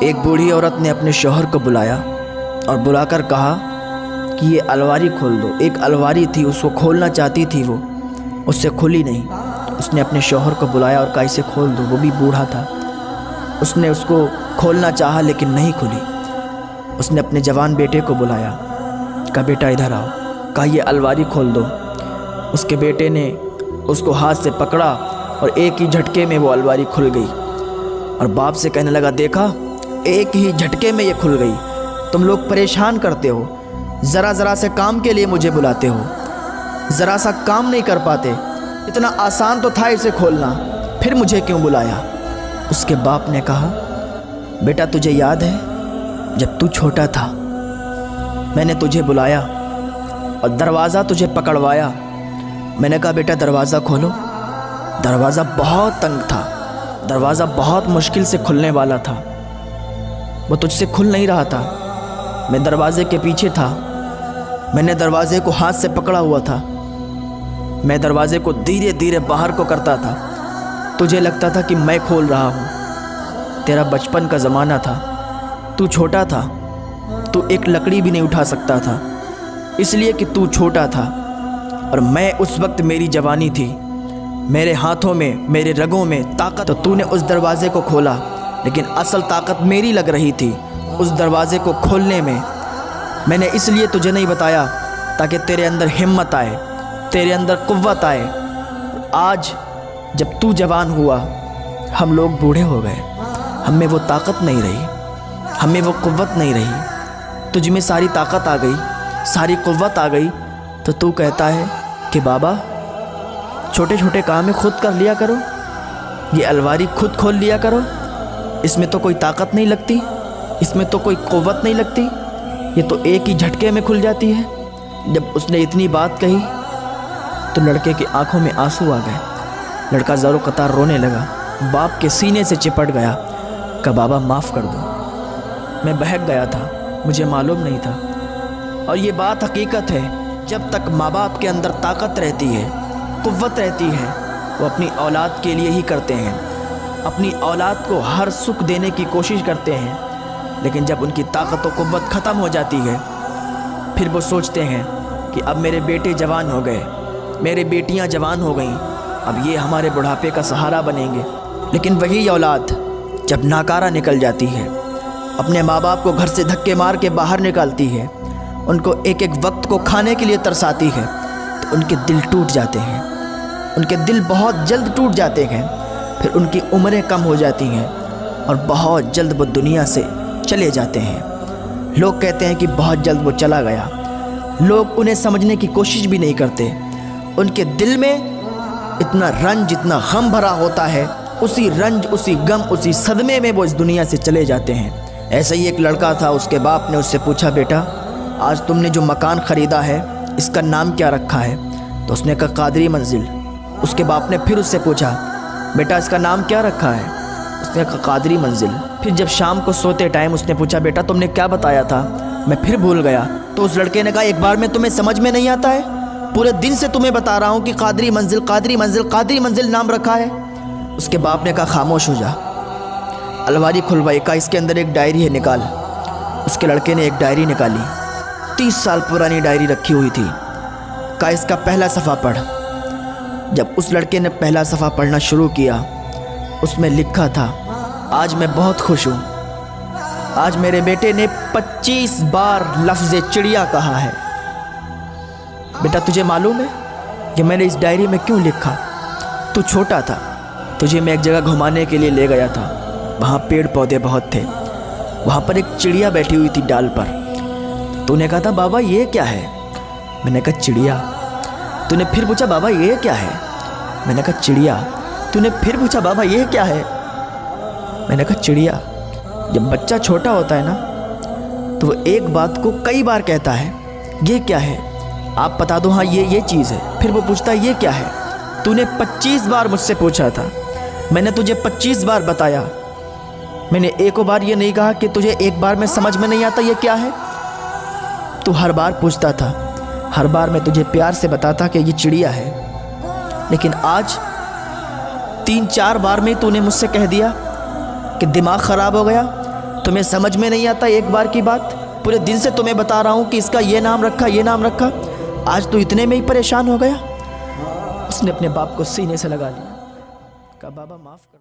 ایک بوڑھی عورت نے اپنے شوہر کو بلایا اور بلا کر کہا کہ یہ الماری کھول دو۔ ایک الماری تھی، اس کو کھولنا چاہتی تھی، وہ اس سے کھلی نہیں۔ اس نے اپنے شوہر کو بلایا اور کہا اسے کھول دو۔ وہ بھی بوڑھا تھا، اس نے اس کو کھولنا چاہا لیکن نہیں کھلی۔ اس نے اپنے جوان بیٹے کو بلایا، کہا بیٹا ادھر آؤ، کہا یہ الماری کھول دو۔ اس کے بیٹے نے اس کو ہاتھ سے پکڑا اور ایک ہی جھٹکے میں وہ الماری کھل گئی۔ اور باپ سے کہنے لگا دیکھا، ایک ہی جھٹکے میں یہ کھل گئی۔ تم لوگ پریشان کرتے ہو، ذرا ذرا سے کام کے لیے مجھے بلاتے ہو، ذرا سا کام نہیں کر پاتے، اتنا آسان تو تھا اسے کھولنا، پھر مجھے کیوں بلایا؟ اس کے باپ نے کہا بیٹا تجھے یاد ہے جب تو چھوٹا تھا، میں نے تجھے بلایا اور دروازہ تجھے پکڑوایا، میں نے کہا بیٹا دروازہ کھولو۔ دروازہ بہت تنگ تھا، دروازہ بہت مشکل سے کھلنے والا تھا، وہ تجھ سے کھل نہیں رہا تھا۔ میں دروازے کے پیچھے تھا، میں نے دروازے کو ہاتھ سے پکڑا ہوا تھا، میں دروازے کو دھیرے دھیرے باہر کو کرتا تھا، تجھے لگتا تھا کہ میں کھول رہا ہوں۔ تیرا بچپن کا زمانہ تھا، تو چھوٹا تھا، تو ایک لکڑی بھی نہیں اٹھا سکتا تھا، اس لیے کہ تو چھوٹا تھا، اور میں اس وقت میری جوانی تھی، میرے ہاتھوں میں میرے رگوں میں طاقت۔ تو نے اس دروازے کو کھولا، لیکن اصل طاقت میری لگ رہی تھی اس دروازے کو کھولنے میں۔ میں نے اس لیے تجھے نہیں بتایا تاکہ تیرے اندر ہمت آئے، تیرے اندر قوت آئے۔ آج جب تو جوان ہوا، ہم لوگ بوڑھے ہو گئے، ہم میں وہ طاقت نہیں رہی، ہم میں وہ قوت نہیں رہی، تجھ میں ساری طاقت آ گئی، ساری قوت آ گئی، تو کہتا ہے کہ بابا چھوٹے چھوٹے کام خود کر لیا کرو، یہ الماری خود کھول لیا کرو، اس میں تو کوئی طاقت نہیں لگتی، اس میں تو کوئی قوت نہیں لگتی، یہ تو ایک ہی جھٹکے میں کھل جاتی ہے۔ جب اس نے اتنی بات کہی تو لڑکے کی آنکھوں میں آنسو آ گئے، لڑکا زار و قطار رونے لگا، باپ کے سینے سے چپٹ گیا، کہ بابا معاف کر دو، میں بہک گیا تھا، مجھے معلوم نہیں تھا۔ اور یہ بات حقیقت ہے، جب تک ماں باپ کے اندر طاقت رہتی ہے، قوت رہتی ہے، وہ اپنی اولاد کے لیے ہی کرتے ہیں، اپنی اولاد کو ہر سکھ دینے کی کوشش کرتے ہیں۔ لیکن جب ان کی طاقت و قوت ختم ہو جاتی ہے، پھر وہ سوچتے ہیں کہ اب میرے بیٹے جوان ہو گئے، میرے بیٹیاں جوان ہو گئیں، اب یہ ہمارے بڑھاپے کا سہارا بنیں گے۔ لیکن وہی اولاد جب ناکارہ نکل جاتی ہے، اپنے ماں باپ کو گھر سے دھکے مار کے باہر نکالتی ہے، ان کو ایک ایک وقت کو کھانے کے لیے ترساتی ہے، تو ان کے دل ٹوٹ جاتے ہیں، ان کے دل بہت جلد ٹوٹ جاتے ہیں، پھر ان کی عمریں کم ہو جاتی ہیں اور بہت جلد وہ دنیا سے چلے جاتے ہیں۔ لوگ کہتے ہیں کہ بہت جلد وہ چلا گیا، لوگ انہیں سمجھنے کی کوشش بھی نہیں کرتے، ان کے دل میں اتنا رنج، اتنا غم بھرا ہوتا ہے، اسی رنج، اسی غم، اسی صدمے میں وہ اس دنیا سے چلے جاتے ہیں۔ ایسا ہی ایک لڑکا تھا، اس کے باپ نے اس سے پوچھا بیٹا آج تم نے جو مکان خریدا ہے اس کا نام کیا رکھا ہے؟ تو اس نے کہا قادری منزل۔ اس کے باپ نے پھر اس سے پوچھا بیٹا اس کا نام کیا رکھا ہے؟ اس نے کہا قادری منزل۔ پھر جب شام کو سوتے ٹائم اس نے پوچھا بیٹا تم نے کیا بتایا تھا؟ میں پھر بھول گیا۔ تو اس لڑکے نے کہا ایک بار میں تمہیں سمجھ میں نہیں آتا ہے؟ پورے دن سے تمہیں بتا رہا ہوں کہ قادری منزل، قادری منزل، قادری منزل نام رکھا ہے۔ اس کے باپ نے کہا خاموش ہو جا۔ الماری کھلوائی، کہا اس کے اندر ایک ڈائری ہے، نکال۔ اس کے لڑکے نے ایک ڈائری نکالی، 30 سال پرانی ڈائری رکھی ہوئی تھی، کہا اس کا پہلا صفحہ پڑھ۔ جب اس لڑکے نے پہلا صفحہ پڑھنا شروع کیا، اس میں لکھا تھا آج میں بہت خوش ہوں، آج میرے بیٹے نے 25 بار لفظ چڑیا کہا ہے۔ بیٹا تجھے معلوم ہے کہ میں نے اس ڈائری میں کیوں لکھا؟ تو چھوٹا تھا، تجھے میں ایک جگہ گھمانے کے لیے لے گیا تھا، وہاں پیڑ پودے بہت تھے، وہاں پر ایک چڑیا بیٹھی ہوئی تھی ڈال پر۔ تو نے کہا تھا بابا یہ کیا ہے؟ میں نے کہا چڑیا۔ تو نے پھر پوچھا بابا یہ کیا ہے؟ میں نے کہا چڑیا۔ تو نے پھر پوچھا بابا یہ کیا ہے؟ میں نے کہا چڑیا۔ جب بچہ چھوٹا ہوتا ہے نا تو وہ ایک بات کو کئی بار کہتا ہے یہ کیا ہے؟ آپ بتا دو ہاں یہ چیز ہے، پھر وہ پوچھتا ہے یہ کیا ہے؟ تو نے 25 بار مجھ سے پوچھا تھا، میں نے تجھے 25 بار بتایا، میں نے ایک بار یہ نہیں کہا کہ تجھے ایک بار میں سمجھ میں نہیں آتا یہ کیا ہے؟ تو ہر بار پوچھتا تھا، ہر بار میں تجھے پیار سے بتاتا کہ یہ چڑیا ہے، لیکن آج 3-4 بار میں تو نے مجھ سے کہہ دیا کہ دماغ خراب ہو گیا، تمہیں سمجھ میں نہیں آتا ایک بار کی بات؟ پورے دن سے تمہیں بتا رہا ہوں کہ اس کا یہ نام رکھا، یہ نام رکھا، آج تو اتنے میں ہی پریشان ہو گیا؟ اس نے اپنے باپ کو سینے سے لگا لیا، کہا بابا معاف کر۔